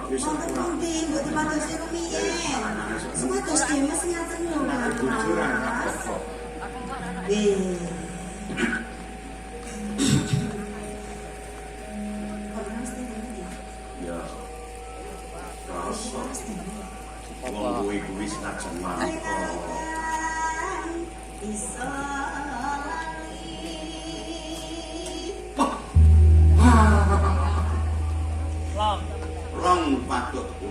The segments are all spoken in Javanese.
Wonten pundi mbok dipadosi rumiyin. Supados Demes ngaten lho. Nggih. Ya. Rasa. Wong kuwi senajan mangko. Bisa Rong patutku.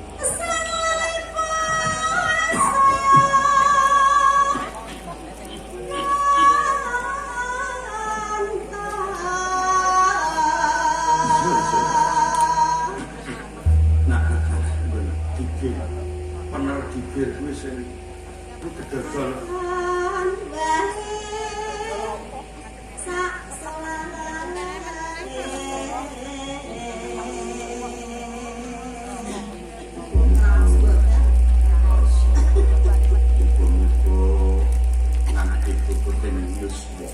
Dibir kuwi sing kedadal sak selangane nanti kukutin Yuswo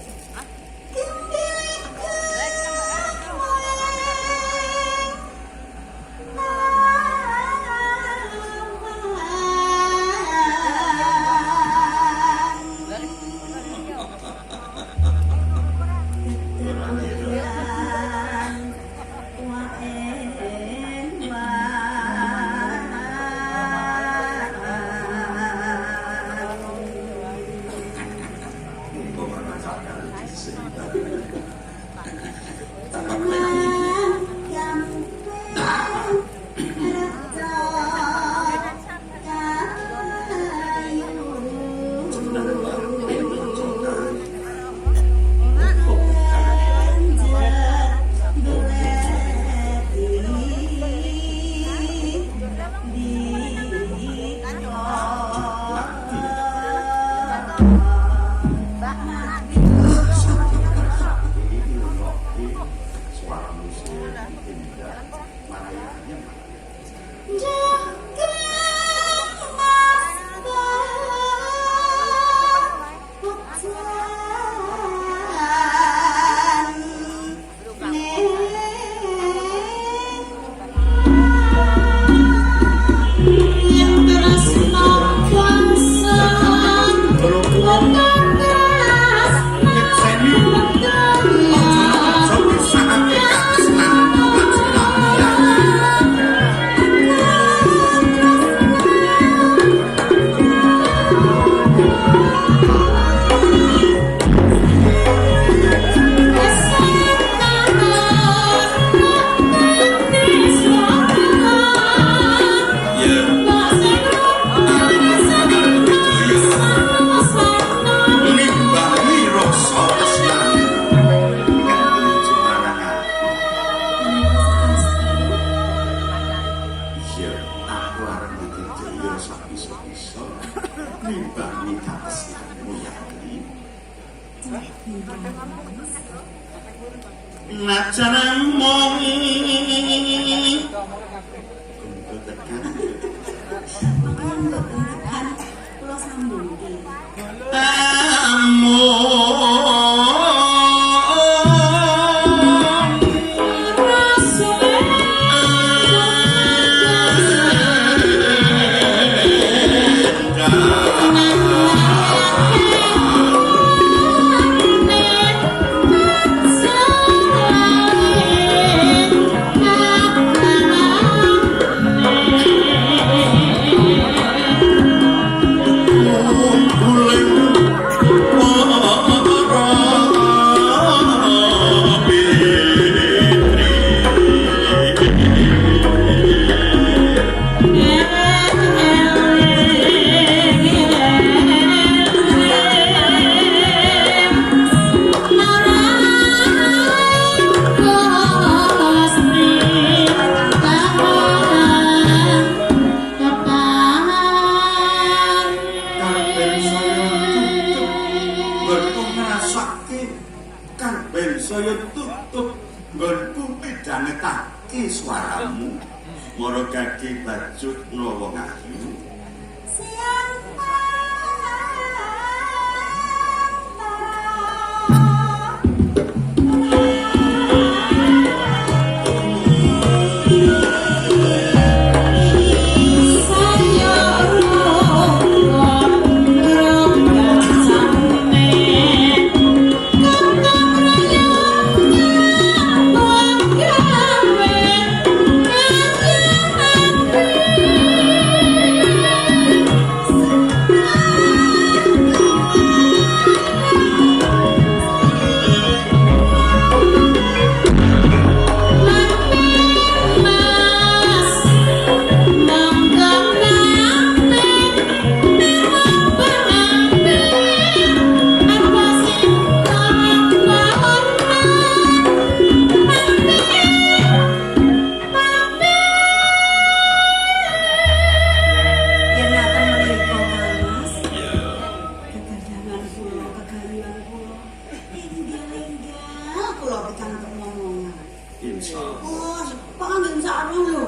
Insyaallah. Oh, pangan insyaallah lho.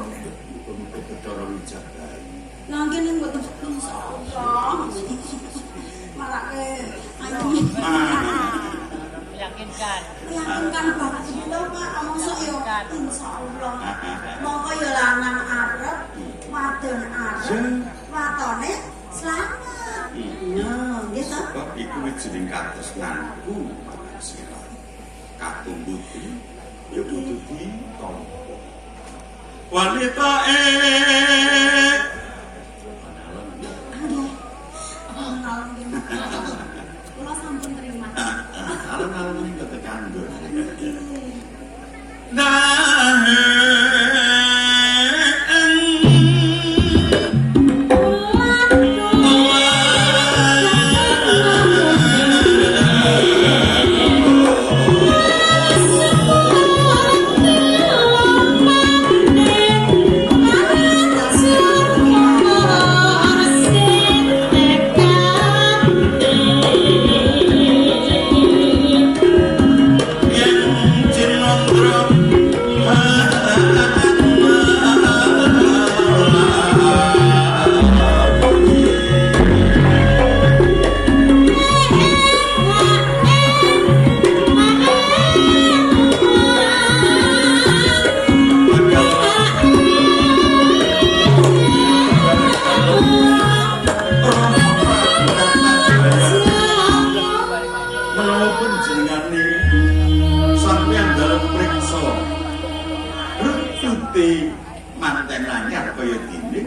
Muga-muga ketara wijagai. Lah kene mboten insyaallah. Malah ayo Meyakinkan. meyakinkan banget gitu Pak, mosok yo insyaallah. Monggo yo lanang arep, wadon arep, watone selamat. Nah, gitu. Sebab iku wijining katresnanku marang sira. Katumbuti ya kudu ditampa. Wanita Kula sampun terima. alon-alon iki ketekandun. Menapa jenengane sampeyan dalem priksa rutute manten anyar kaya dene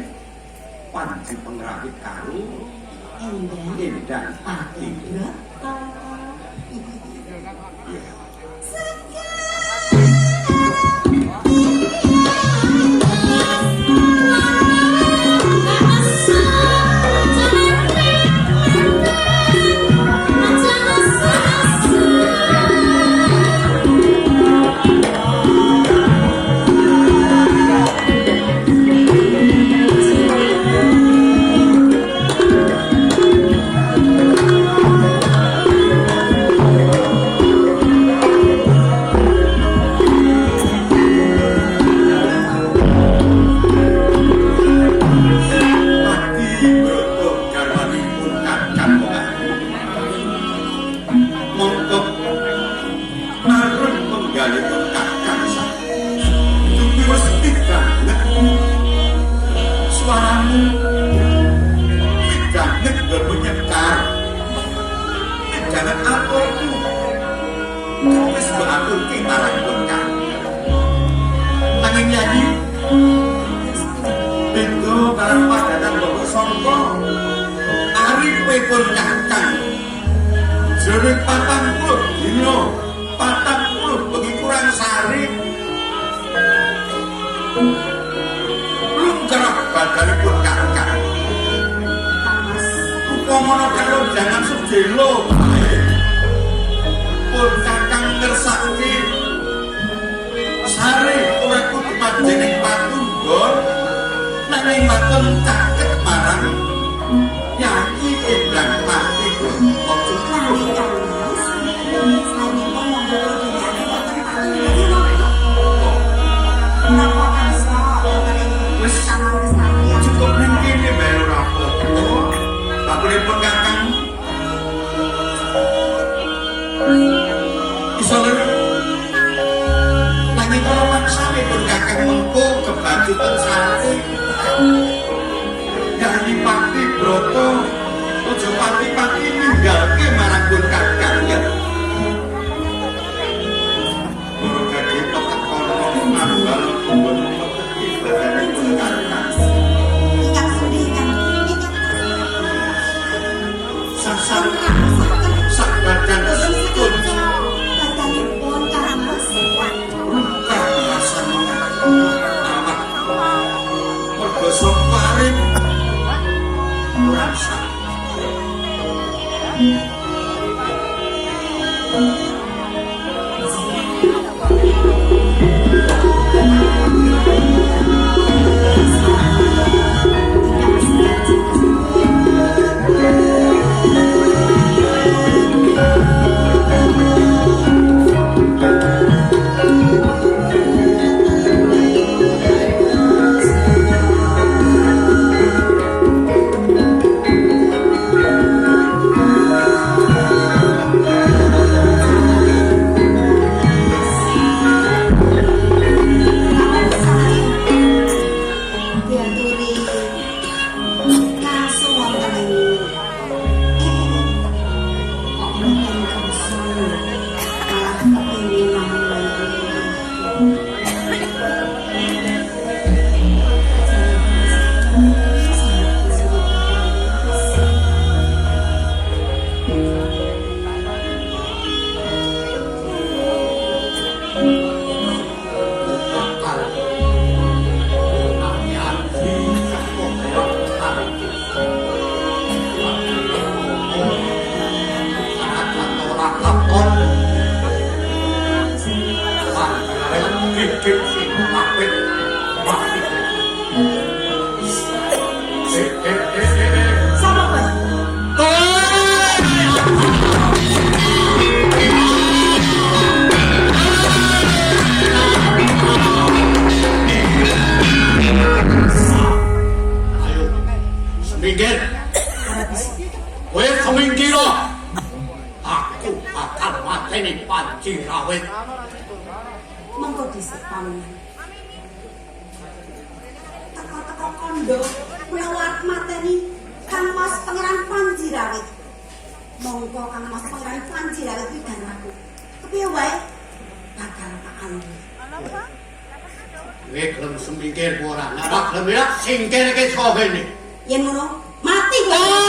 panji pengrawit karo Endang Pati. Jere 40 dina, 40 bengi kurang sari. Lungkrah badanipun kakak. Upamana karo jangan sejelo. Pun kakang ngersake sari ora kudu panjeneng patunggon nanging matur caket marang Nyai Endang Pati ojo kuluh. Wis cukup ning kene bae ora apa-apa. Bakulipun kakang iso nanging kala mangsane pun kakang mengko kebajutan sari. Nyai Pati Broto ojo pati-pati ninggalke marang pun kakang ya. Muga dipekek kono ambal kumpul ibadane pun kakang. Ingkang sudi kan. Sasar sakbadan sutun Badanipun karamas luka rasane awak mergo soparing ora sak. Sama Pak. Ayo, semingkir. Kowe semingkir. Aku akan mateni Panji Rawit. Mengko dhisik paman. Teko-teko kondo lewat mateni Kang Mas Pangeran Panji Rawit. Monggo Kang Mas Pangeran Panji Rawit iki dan aku. Kepiye wae bakal tak aluri. Kowe gelem semingkir ku ora? Nek gelem ya singkir ke saka kene. Yen ngono, mati kowe.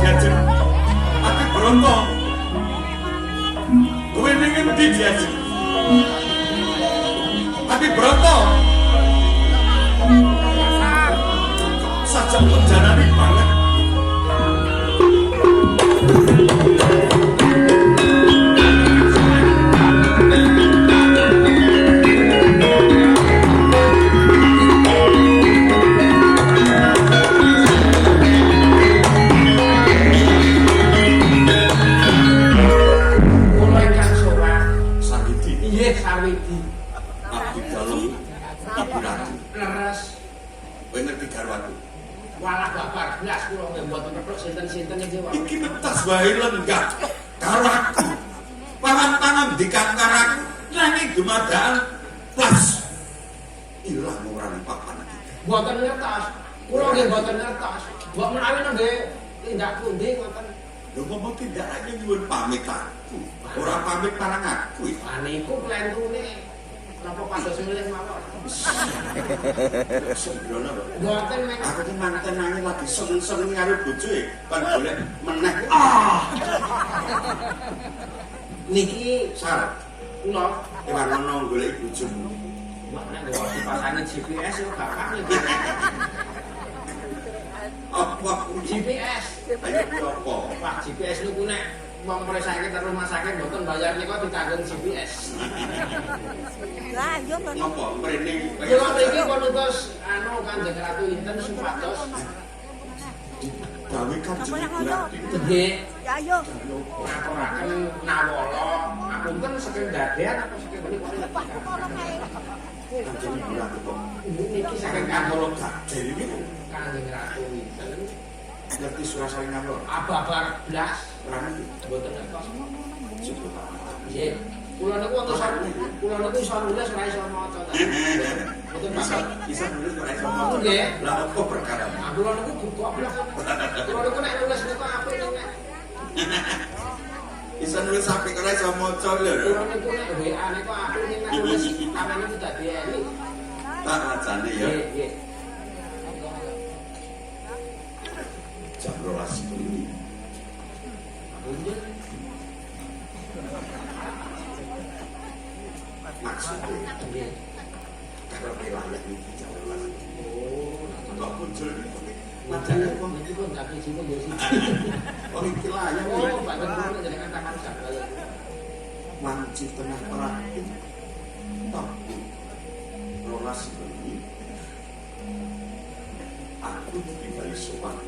Diajeng. Aku Bronto. Kowe ning endi diajeng? Tapi Bronto. Sajak penjanane banget. Kula ingkang sowan. Sawidi. Inggih sawidi. Abdi dalem. Ibu Ratu. Leres. Kowe ngerti garwaku? Walah babar blas kula nggih mboten petruk sinten-sinten iki wae. Iki metas wae lenggah. Garwaku. Paman-paman dikangkaraku. Nanging dumadaan pas. Ilang ora papan iki. Mboten ngertos. Kula nggih mboten ngertos. Mbok menawi nggih tindak pundi ngoten. Lho ngomong tindak aja nyuwun pamit aku. Ora pamit marang aku. Niku klentune. Napa pados milih mawon? Sembrono kok. Mboten mek Aku ki manten nanging lagi seneng-seneng karo bojoe. Kan golek meneh. niki Sar, kula ora ono golek bojomu. mbok nek nggo dipasani GPS yo gampang niki. Apa GPS. ayo apa? Wah, GPS niku nek wong sakit terus rumah sakit mboten bayar niku ditanggung GPS. Apa mrene Kula mriki pun utus Kanjeng Ratu Inten supados gawe kanjeng Ratu. nggih Ya ayo. ngaturaken nawala ngapunten saking dadean apa saking mriki Kanjeng Ratu kok niki saking kantor gajer iki Kanjeng Ratu Inten ngerti surasane ngawur. ababar blas Ora ngerti. mboten ngertos. Sebut apa? Nggih. Kula niku iso nulis ora iso maca ta. Mboten Bisa bakal. bisa nulis ora iso maca. Nggih. Lah apa perkara? Nah, kula niku goblok. Kula niku nek nulis niku apik nek. Bisa nulis apik ora iso maca lho. Kula niku nek WA niku apik nek nulis kamane niku dadi elik. Tak rajane ya. Nggih, nggih. Jam 12 ini. Punten. Maksudnya Nggih. kalau wilayah ini jam 12. Oh, Kok muncul itu? Macane kok niki kok ndak siji kok nggih siji. Oh iki wilayah Oh, Pak Gubernur jenengan tangan sakala. wanci tengah perang tapi rolas ini aku diberi sopan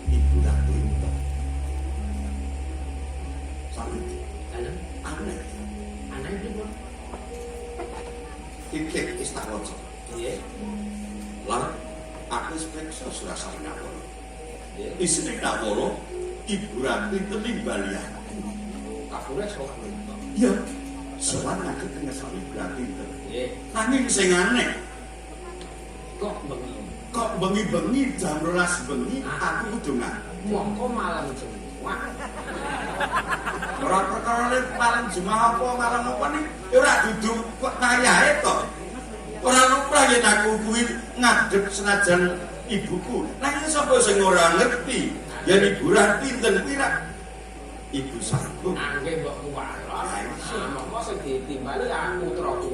ibu ratu itu sampai Dalem aneh anak pripun? titik istawoco Nggih. lah aku spekso surasane ngawur Istri Kaworo, Ibu Ranti tenimbali aku. Kabure sok. Ya, sowan ngadeg ngesali Ibu Ranti. Nggih. Nanging sing aneh, Kok bengi. kok bengi-bengi jam 12 bengi aku kudu ngadeg. Mongko malam Jumat. Ora perkara malam Jumat apa malam apa nih? Ora dudu kok kayahe to. Ora lupa yen aku kuwi ngadeg senajan ibuku. Nanging sapa sing ora ngerti yen Ibu Ranti pinten pira? Ibu sanggup. Nangge mbok kuwala. Mongko sing ditimbali aku putraku